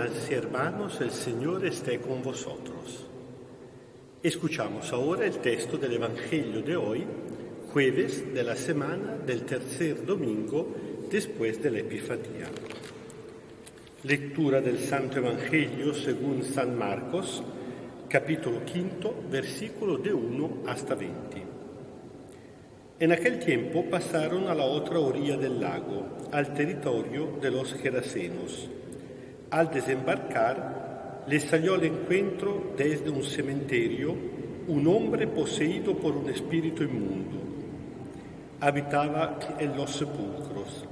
Hermanas y hermanos, el Señor esté con vosotros. Escuchamos ahora el texto del Evangelio de hoy, jueves de la semana del tercer domingo después de la Epifanía. Lectura del Santo Evangelio según San Marcos, capítulo 5, versículo de 1 hasta 20. En aquel tiempo pasaron a la otra orilla del lago, al territorio de los Gerasenos. Al desembarcar, les salió al encuentro desde un cementerio un hombre poseído por un espíritu inmundo. Habitaba en los sepulcros.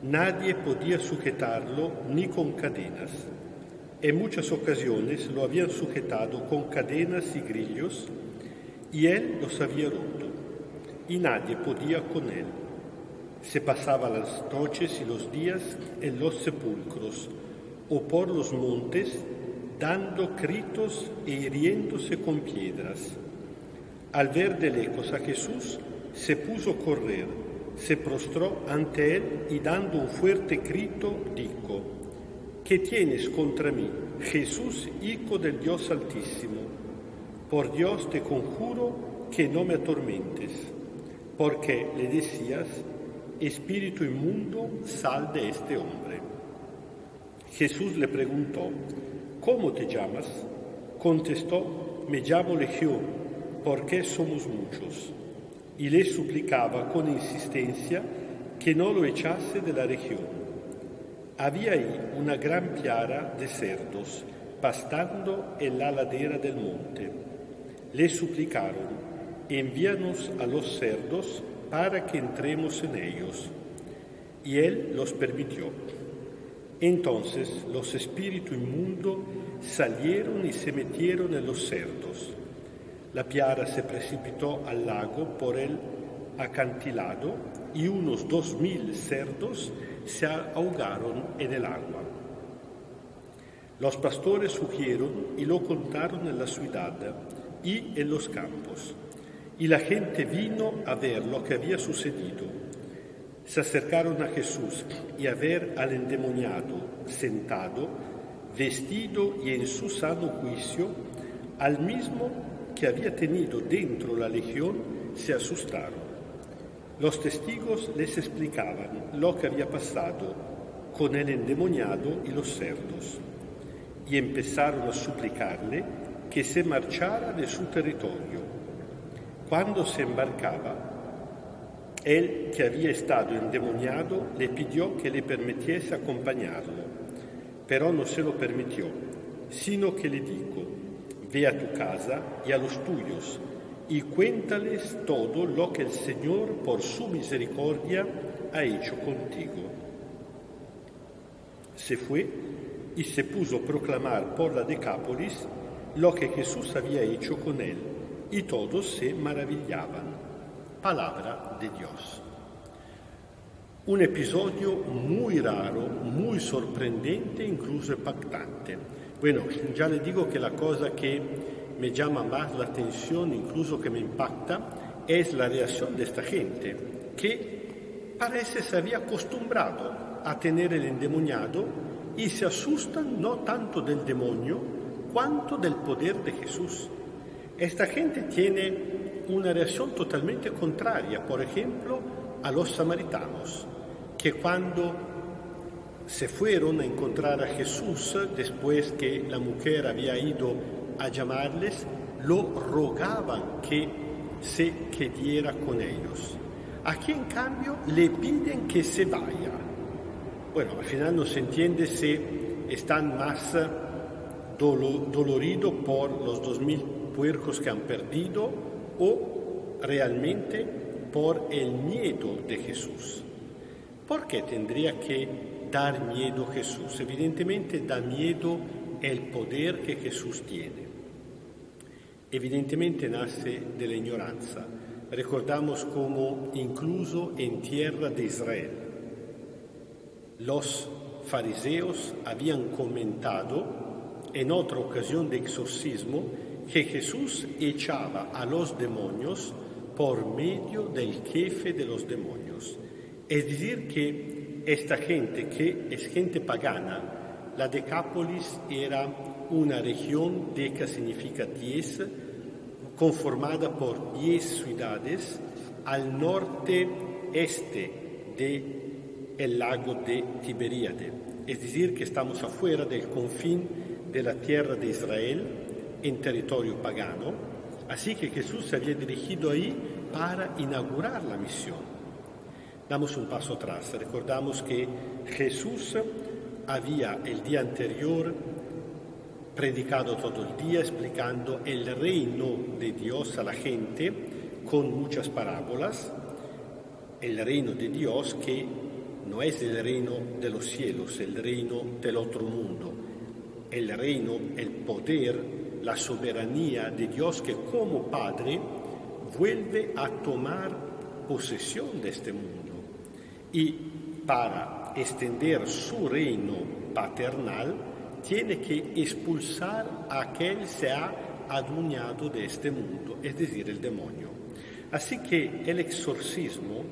Nadie podía sujetarlo ni con cadenas. En muchas ocasiones lo habían sujetado con cadenas y grillos, y él los había roto, y nadie podía con él. Se pasaba las noches y los días en los sepulcros o por los montes, dando gritos e hiriéndose con piedras. Al ver de lejos a Jesús, se puso a correr, se prostró ante él y dando un fuerte grito, dijo: ¿Qué tienes contra mí, Jesús, Hijo del Dios Altísimo? Por Dios te conjuro que no me atormentes. Porque le decías: espíritu inmundo, sal de este hombre. Jesús le preguntó: ¿cómo te llamas? Contestó: me llamo Legión, porque somos muchos. Y le suplicaba con insistencia que no lo echase de la región. Había ahí una gran piara de cerdos pastando en la ladera del monte. Le suplicaron: envíanos a los cerdos para que entremos en ellos. Y él los permitió. Entonces los espíritus inmundos salieron y se metieron en los cerdos. La piara se precipitó al lago por el acantilado y unos 2000 cerdos se ahogaron en el agua. Los pastores huyeron y lo contaron en la ciudad y en los campos. Y la gente vino a ver lo que había sucedido. Se acercaron a Jesús y a ver al endemoniado sentado, vestido y en su sano juicio, al mismo que había tenido dentro la legión, se asustaron. Los testigos les explicaban lo que había pasado con el endemoniado y los cerdos, y empezaron a suplicarle que se marchara de su territorio. Cuando se embarcaba, él que había estado endemoniado le pidió que le permitiese acompañarlo, pero no se lo permitió, sino que le dijo: ve a tu casa y a los tuyos, y cuéntales todo lo que el Señor, por su misericordia, ha hecho contigo. Se fue y se puso a proclamar por la Decápolis lo que Jesús había hecho con él, y todos se maravillaban. Palabra de Dios. Un episodio muy raro, muy sorprendente, incluso impactante. Bueno, ya le digo que la cosa que me llama más la atención, incluso que me impacta, es la reacción de esta gente, que parece se había acostumbrado a tener el endemoniado y se asustan no tanto del demonio, cuanto del poder de Jesús. Esta gente tiene una reacción totalmente contraria, por ejemplo, a los samaritanos, que cuando se fueron a encontrar a Jesús, después que la mujer había ido a llamarles, lo rogaban que se quedara con ellos. Aquí, en cambio, le piden que se vaya. Bueno, al final no se entiende si están más doloridos por los 2000 puercos que han perdido o realmente por el miedo de Jesús. ¿Por qué tendría que dar miedo a Jesús? Evidentemente da miedo el poder que Jesús tiene. Evidentemente nace de la ignorancia. Recordamos como incluso en tierra de Israel los fariseos habían comentado en otra ocasión de exorcismo que Jesús echaba a los demonios por medio del jefe de los demonios. Es decir, que esta gente, que es gente pagana, la Decápolis era una región, deca significa 10, conformada por 10 ciudades al norte-este del lago de Tiberíade. Es decir, que estamos afuera del confín de la tierra de Israel en territorio pagano. Así que Jesús se había dirigido ahí para inaugurar la misión. Damos un paso atrás. Recordamos que Jesús había el día anterior predicado todo el día explicando el reino de Dios a la gente con muchas parábolas. El reino de Dios que no es el reino de los cielos, el reino del otro mundo. El reino, el poder, la soberanía de Dios que como Padre vuelve a tomar posesión de este mundo. Y para extender su reino paternal tiene que expulsar a aquel que se ha adueñado de este mundo, es decir, el demonio. Así que el exorcismo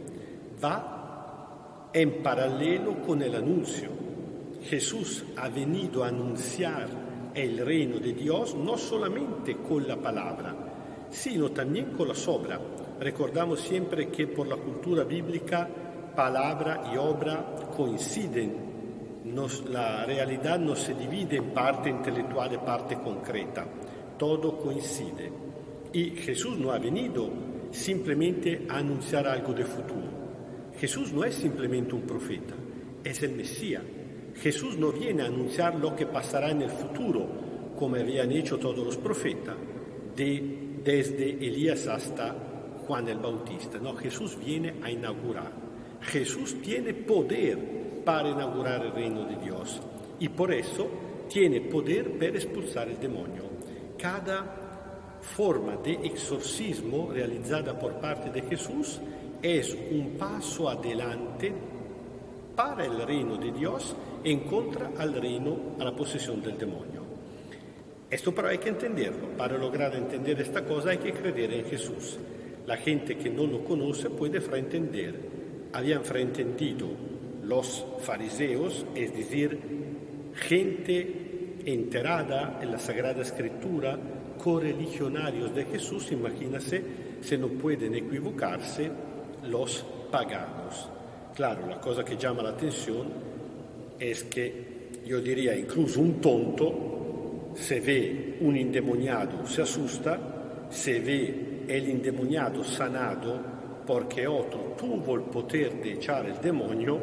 va en paralelo con el anuncio. Jesús ha venido a anunciar el reino de Dios no solamente con la palabra, sino también con las obras. Recordamos siempre que por la cultura bíblica palabra y obra coinciden. La realidad no se divide en parte intelectual y parte concreta. Todo coincide. Y Jesús no ha venido simplemente a anunciar algo de futuro. Jesús no es simplemente un profeta, es el Mesías. Jesús no viene a anunciar lo que pasará en el futuro, como habían hecho todos los profetas, desde Elías hasta Juan el Bautista. No, Jesús viene a inaugurar. Jesús tiene poder para inaugurar el reino de Dios y por eso tiene poder para expulsar el demonio. Cada forma de exorcismo realizada por parte de Jesús es un paso adelante para el reino de Dios en contra al reino, a la posesión del demonio. Esto pero hay que entenderlo. Para lograr entender esta cosa hay que creer en Jesús. La gente que no lo conoce puede fraentender. Habían fraentendido los fariseos, es decir, gente enterada en la Sagrada Escritura, correligionarios de Jesús. Imagínense, se no pueden equivocarse los paganos. Claro, la cosa que llama la atención es que, yo diría, incluso un tonto, se ve un endemoniado, se asusta, se ve el endemoniado sanado porque otro tuvo el poder de echar el demonio,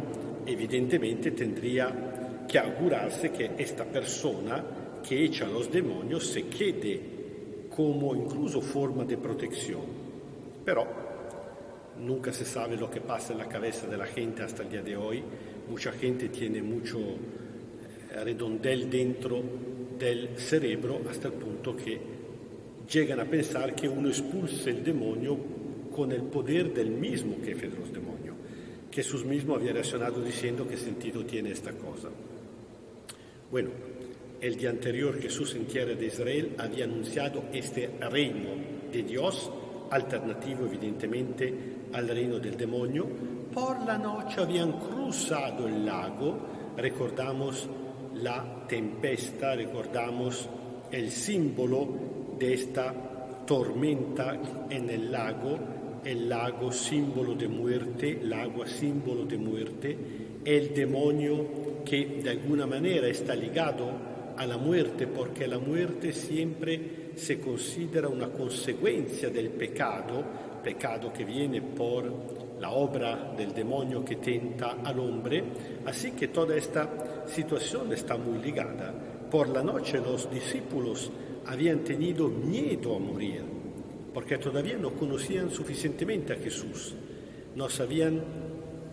evidentemente tendría que augurarse que esta persona que echa los demonios se quede como incluso forma de protección. Pero nunca se sabe lo que pasa en la cabeza de la gente hasta el día de hoy. Mucha gente tiene mucho redondel dentro del cerebro hasta el punto que llegan a pensar que uno expulsa el demonio con el poder del mismo jefe de los demonios. Jesús mismo había reaccionado diciendo qué sentido tiene esta cosa. Bueno, el día anterior Jesús en tierra de Israel había anunciado este reino de Dios, alternativo evidentemente al reino del demonio. Por la noche habían cruzado el lago, recordamos la tempesta, recordamos el símbolo de esta tormenta en el lago símbolo de muerte, el agua símbolo de muerte, el demonio que de alguna manera está ligado a la muerte, porque la muerte siempre se considera una consecuencia del pecado que viene por la obra del demonio que tenta al hombre, así que toda esta situación está muy ligada. Por la noche los discípulos habían tenido miedo a morir, porque todavía no conocían suficientemente a Jesús, no se habían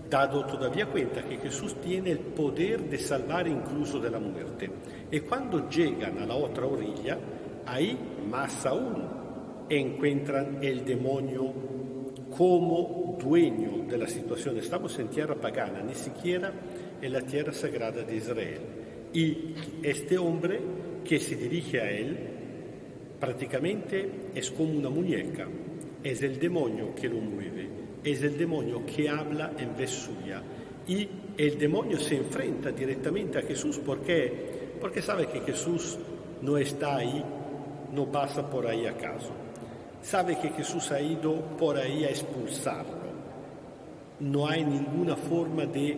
dado todavía cuenta que Jesús tiene el poder de salvar incluso de la muerte. Y cuando llegan a la otra orilla, ahí más aún encuentran el demonio como dueño de la situación. Estamos en tierra pagana, ni siquiera en la tierra sagrada de Israel. Y este hombre que se dirige a él prácticamente es como una muñeca, es el demonio que lo mueve, es el demonio que habla en vez suya. Y el demonio se enfrenta directamente a Jesús porque Porque sabe que Jesús no está ahí, no pasa por ahí acaso. Sabe que Jesús ha ido por ahí a expulsarlo. No hay ninguna forma de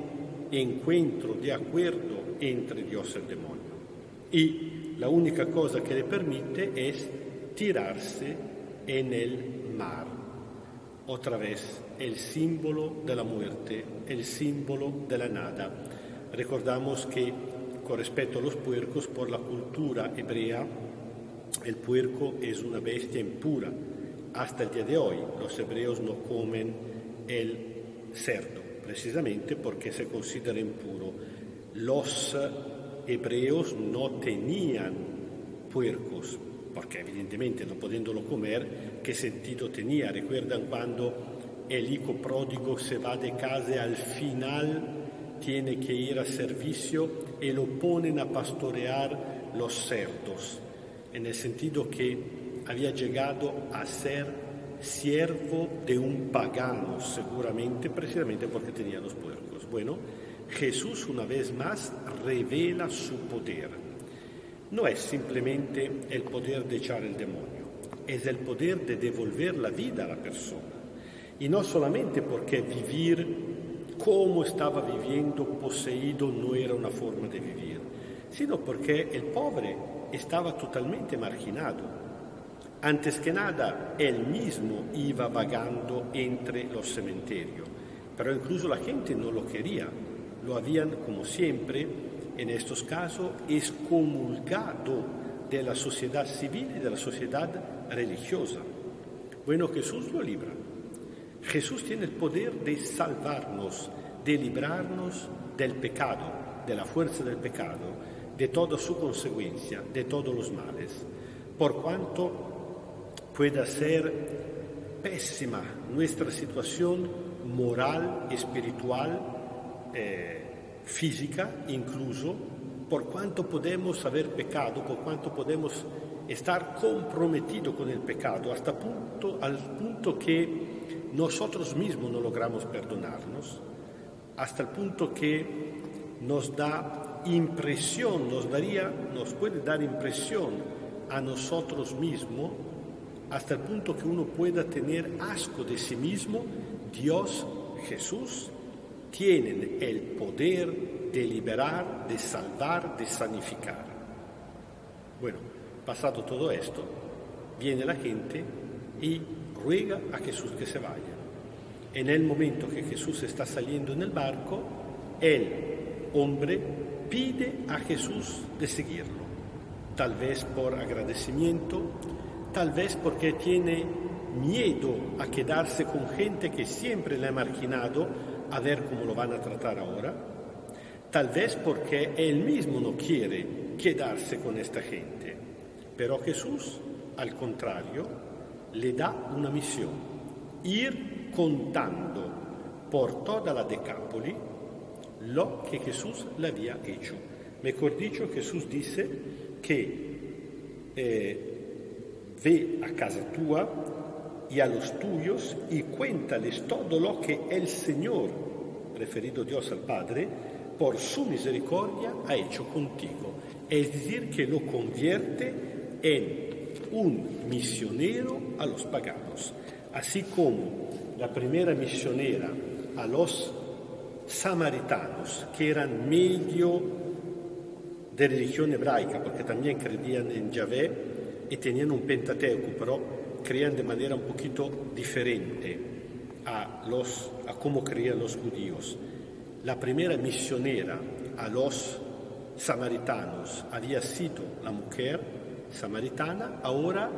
encuentro, de acuerdo entre Dios y el demonio. Y la única cosa que le permite es tirarse en el mar. Otra vez, el símbolo de la muerte, el símbolo de la nada. Recordamos que, con respecto a los puercos, por la cultura hebrea, el puerco es una bestia impura. Hasta el día de hoy, los hebreos no comen el cerdo, precisamente porque se considera impuro. Los hebreos no tenían puercos, porque evidentemente no pudiéndolo comer, ¿qué sentido tenía? ¿Recuerdan cuando el hijo pródigo se va de casa y al final tiene que ir a servicio y lo ponen a pastorear los cerdos? En el sentido que había llegado a ser siervo de un pagano, seguramente, precisamente porque tenía los puercos. Bueno, Jesús una vez más revela su poder. No es simplemente el poder de echar el demonio, es el poder de devolver la vida a la persona. Y no solamente porque vivir como estaba viviendo poseído no era una forma de vivir, sino porque el pobre estaba totalmente marginado. Antes que nada, él mismo iba vagando entre los cementerios, pero incluso la gente no lo quería. Lo habían, como siempre, en estos casos, excomulgado de la sociedad civil y de la sociedad religiosa. Bueno, Jesús lo libra. Jesús tiene el poder de salvarnos, de librarnos del pecado, de la fuerza del pecado, de toda su consecuencia, de todos los males. Por cuanto pueda ser pésima nuestra situación moral, espiritual, física incluso, por cuanto podemos haber pecado, por cuanto podemos estar comprometidos con el pecado, al punto que nosotros mismos no logramos perdonarnos, hasta el punto que nos da impresión, nos puede dar impresión a nosotros mismos, hasta el punto que uno pueda tener asco de sí mismo. Dios, Jesús, tienen el poder de liberar, de salvar, de sanificar. Bueno, pasado todo esto, viene la gente y ruega a Jesús que se vaya. En el momento que Jesús está saliendo en el barco, el hombre pide a Jesús de seguirlo, tal vez por agradecimiento, tal vez porque tiene miedo a quedarse con gente que siempre le ha marginado, a ver cómo lo van a tratar ahora, tal vez porque él mismo no quiere quedarse con esta gente. Pero Jesús, al contrario, le da una misión: ir contando por toda la Decápoli lo que Jesús le había hecho. Mejor dicho, Jesús dice que ve a casa tua y a los tuyos y cuéntales todo lo que el Señor, referido Dios al Padre, por su misericordia ha hecho contigo. Es decir, que lo convierte en un misionero a los paganos. Así como la primera misionera a los samaritanos, que eran medio de religión hebraica, porque también creían en Yahvé y tenían un Pentateuco, pero creían de manera un poquito diferente a cómo creían los judíos. La primera misionera a los samaritanos había sido la mujer samaritana. Ahora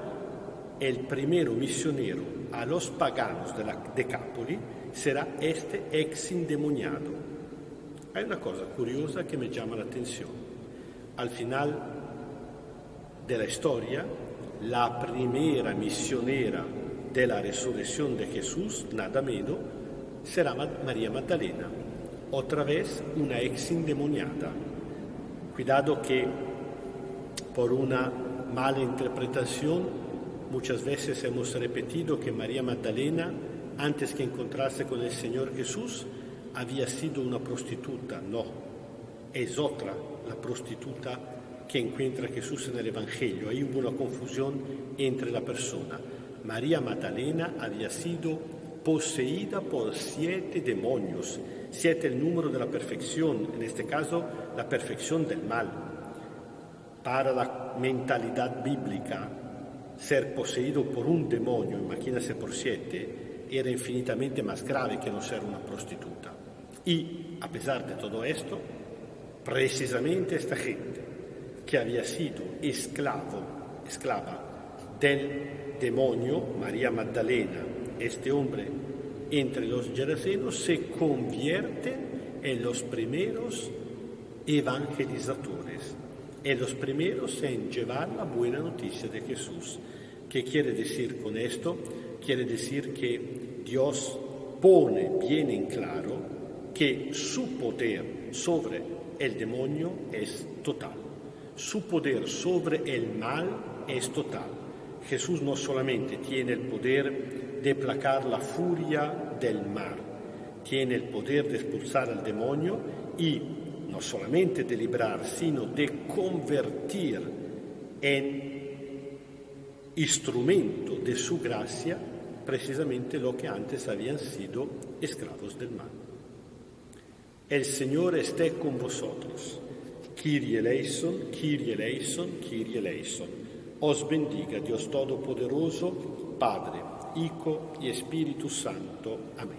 el primero misionero a los paganos de la Decápoli será este ex endemoniado. Hay una cosa curiosa que me llama la atención. Al final de la historia, la primera misionera de la resurrección de Jesús, nada menos, será María Magdalena, otra vez una ex endemoniada. Cuidado que por una mala interpretación muchas veces hemos repetido que María Magdalena, antes que encontrarse con el Señor Jesús, había sido una prostituta. No, es otra, la prostituta que encuentra Jesús en el Evangelio. Ahí hubo una confusión entre la persona. María Magdalena había sido poseída por 7 demonios. 7 el número de la perfección, en este caso la perfección del mal. Para la mentalidad bíblica, ser poseído por un demonio, imagínese por 7, era infinitamente más grave que no ser una prostituta. Y, a pesar de todo esto, precisamente esta gente que había sido esclava del demonio, María Magdalena, este hombre entre los gerasenos, se convierten en los primeros evangelizadores, en los primeros en llevar la buena noticia de Jesús. ¿Qué quiere decir con esto? Quiere decir que Dios pone bien en claro que su poder sobre el demonio es total. Su poder sobre el mal es total. Jesús no solamente tiene el poder de aplacar la furia del mar, tiene el poder de expulsar al demonio y no solamente de librar, sino de convertir en instrumento de su gracia precisamente lo que antes habían sido esclavos del mal. El Señor esté con vosotros. Kyrie eleison, Kyrie eleison, Kyrie eleison. Os bendiga Dios Todopoderoso, Padre, Hijo y Espíritu Santo. Amén.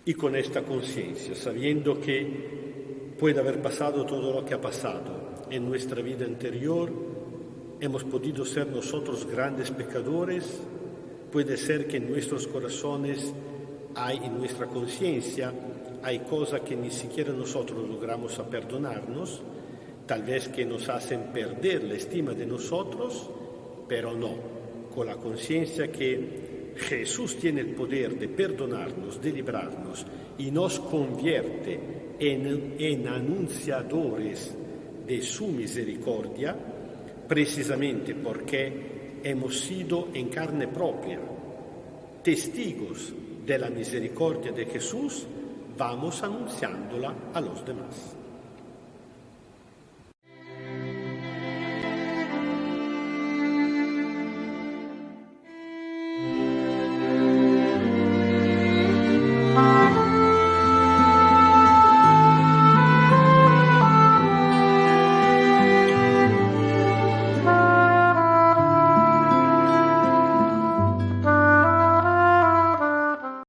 Y con esta conciencia, sabiendo que puede haber pasado todo lo que ha pasado en nuestra vida anterior, hemos podido ser nosotros grandes pecadores, puede ser que en nuestros corazones en nuestra conciencia, hay cosas que ni siquiera nosotros logramos a perdonarnos, tal vez que nos hacen perder la estima de nosotros, pero no, con la conciencia que Jesús tiene el poder de perdonarnos, de librarnos y nos convierte en anunciadores de su misericordia, precisamente porque hemos sido en carne propia testigos de la misericordia de Jesús, vamos anunciándola a los demás.